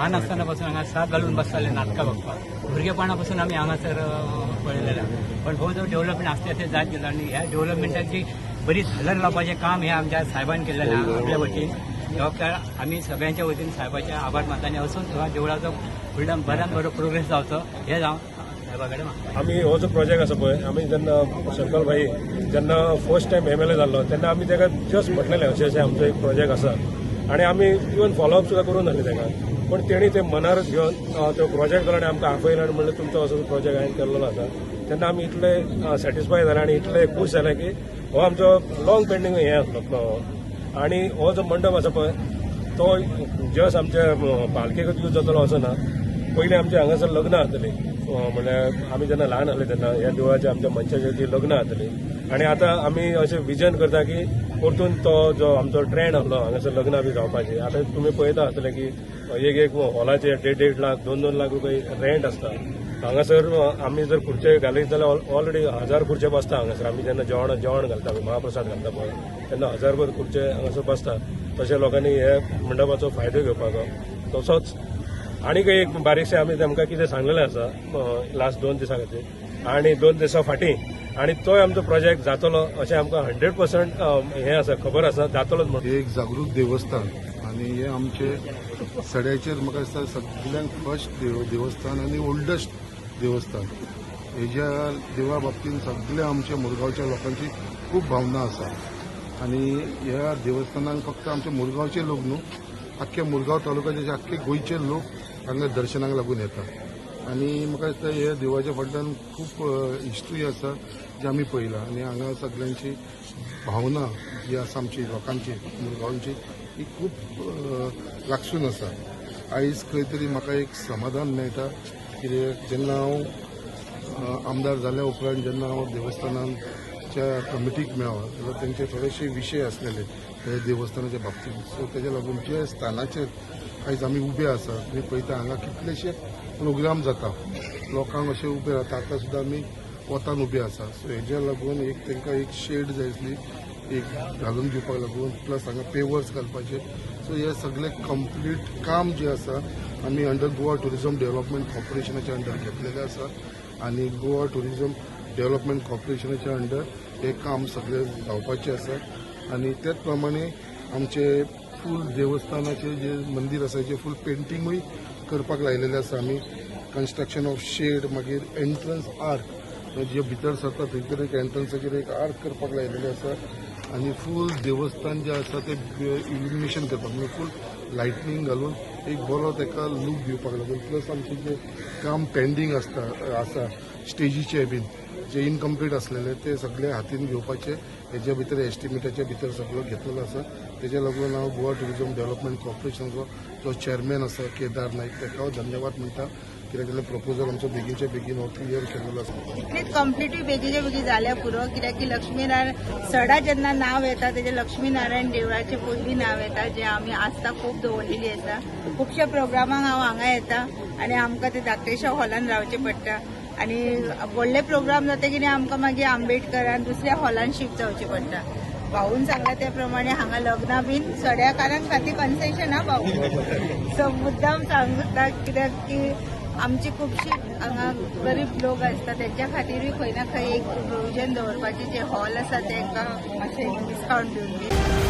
ल्हान आसतना पासून हांगा साथ घालून बसताले नाटकां बघपाक. भुरगेपणा पासून आमी हांगासर पळयलेले. पण हो जो डेव्हलपमेंट आसता ते जायत गेलो आणि ह्या डेव्हलपमेंटाची बरी झालर लावपाचें काम हे आमच्या साहेबान केलेलें आहा आपल्या वतीन. जबाबदार आम्ही सगळ्यांच्या वतीन साहेबाचे आभार मानता आणि असून सुद्धा देवळाचो फुडल्यान बऱ्यात बरो प्रोग्रेस जावचो हे जावं साहेबा कडेन मागता. आमी हो जो प्रोजेक्ट आसा पळय आमी जेन्ना शंकर भाई जेन्ना फर्स्ट टायम MLA जाल्लो तेन्ना आमी ताका जस्ट म्हटलेलें अशें आमचो एक प्रोजेक्ट आसा आनी आमी इवन फॉलोअप सुद्दां करून जालें ताका. पण तेणी ते मनार घेवन तो प्रोजेक्ट केलो आनी आमकां आपयलो आनी म्हणलें तुमचो असो प्रोजेक्ट हांवें केल्लो आसा. तेन्ना आमी इतले सॅटिस्फाय जाले आनी इतले खूश जाले की हो आमचो लॉंग पेंडींग हें आसलो. आनी हो जो मंडप आसा पळय तो जस्ट आमच्या पालखेकच यूज जातलो असो ना. पयलीं आमचे हांगासर लग्नां जातलीं म्हणल्यार आमी जेन्ना ल्हान आसले तेन्ना ह्या देवळाच्या आमच्या मनशाची ती लग्नां जातलीं. आनी आतां आमी अशें विजन करता की परतून तो जो आमचो ट्रेंड आसलो हांगासर लग्नां बी जावपाची. आतां तुमी पळयता आसतले की एक हॉलाचे 1.5 लाख 2-2 लाख रुपया रेंट आसता. हांगासर आमी जर खुर्चे घालीत जाल्यार ऑलरेडी 1000 खुर्चे बसता हांगासर. आमी जेन्ना जेवण घालता आमी महाप्रसाद घालता पळय तेन्ना 1000 खुर्चे हांगासर बसता. तशें लोकांनी हे मंडपाचो फायदो घेवपाचो. तसोच आनीक एक बारीकशें आमी तांकां कितें सांगलेलें आसा लास्ट 2 दिसां खातीर आनी 2 दिसां फाटीं आनी तोय आमचो प्रोजेक्ट जातलो अशें आमकां 100% हें आसा खबर आसा जातलोच म्हणून. एक जागृत देवस्थान आनी हे आमचे सड्याचेर म्हाका दिसता सगळ्यांत फर्स्ट देवस्थान आनी ओल्डस्ट देवस्थान. हेज्या देवा बाबतींत सगळ्या आमच्या मुरगांवच्या लोकांची खूब भावना आसा आनी ह्या देवस्थानाक फक्त आमचे मुरगांवचे लोक न्हू आख्ख्या मुरगांव तालुक्याचे आख्खे गोंयचे लोक हांगा दर्शनाक लागून येता. आनी म्हाका दिसता ह्या देवाच्या फाटल्यान खूब हिस्ट्री आसा जी आमी पळयला आनी हांगा सगळ्यांची भावना जी आसा आमची लोकांची मुरगांवची ही खूब लागसून आसा. आयज खंय तरी म्हाका एक समाधान मेळटा कित्याक जेन्ना हांव आमदार जाल्या उपरांत जेन्ना हांव देवस्थानाच्या कमिटीक मेळ्ळो जाल्यार तेंचे थोडेशे विशय आसलेले हे देवस्थानाच्या बाबतींत. सो तेज्या लागून जे स्थानाचेर आयज आमी उबे आसा तुमी पळयता हांगा कितलेशे प्रोग्राम जाता लोकांक अशें उबे रावता. आतां सुद्दां आमी वतान उबे आसा. सो हेज्या लागून एक तांकां एक शेड जाय आसली एक घालून दिवपाक लागून प्लस हांगा पेवर्स घालपाचे. सो हे सगळें कंप्लीट काम जें आसा आमी अंडर गोवा टुरिझम डेव्हलपमेंट कॉर्पोरेशनाच्या अंडर घेतलेलें आसा आनी गोवा टुरिझम डेव्हलपमेंट कॉर्पोरेशनाच्या अंडर हे काम सगळें जावपाचें आसा. आनी त्याच प्रमाणे आमचे फूल देवस्थानाचे जे मंदीर आसा हेजे फूल पेंटिंगूय करपाक लायलेलें आसा आमी. कन्स्ट्रक्शन ऑफ शेड मागीर एंट्रन्स आर्क जे भितर सरता थंयसर एक एंट्रन्साचेर एक आर्क करपाक लायलेलें आसा आनी फूल देवस्थान जें आसा तें इल्युमिनेशन करपाक म्हणजे फूल लायटनींग घालून एक बरो ताका लूक दिवपाक लागून प्लस आमचें जें काम पेंडींग आसा स्टेजीचें बीन जे इनकम्प्लीट आसलेले ते सगळे हातीन घेवपाचे हेजे भितर एस्टिमेटाच्या भितर सगळो घेतलेलो आसा. तेज्या लागून हांव गोवा टुरिझम डेव्हलपमेंट कॉर्पोरेशनाचो जो चेअरमॅन आसा केदार नायक ताका हांव धन्यवाद म्हणटा कित्याक जाल्यार प्रपोजल आमचो बेगीनच्या बेगीन हो क्लियर केलेलो आसा. इतलीच कंप्लिटूय बेगीच्या बेगी जाल्या पुरो कित्याक की लक्ष्मीनारायण सडा जेन्ना नांव येता तेजें लक्ष्मीनारायण देवळाचें पयलीं नांव येता जें आमी आस्था खूब दवरलेली आसा. खुबश्या प्रोग्रामाक हांव हांगा येता आनी आमकां ते धाकटेशा हॉलान रावचें पडटा आनी व्हडले प्रोग्राम जाता कितें आमकां मागीर आंबेडकरान दुसऱ्या हॉलान शिफ्ट जावचें पडटा. भाऊन सांगला त्या प्रमाणे हांगा लग्नां बीन सड्याकारांक खातीर कन्सेशन हा भाऊ. सो मुद्दाम सांगता कित्याक की आमची खुबशी हांगा गरीब लोक आसता तेंच्या खातीरूय खंय ना खंय एक प्रोविजन दवरपाचें जे हॉल आसा तांकां मातशें डिस्कावंट दिवन बी.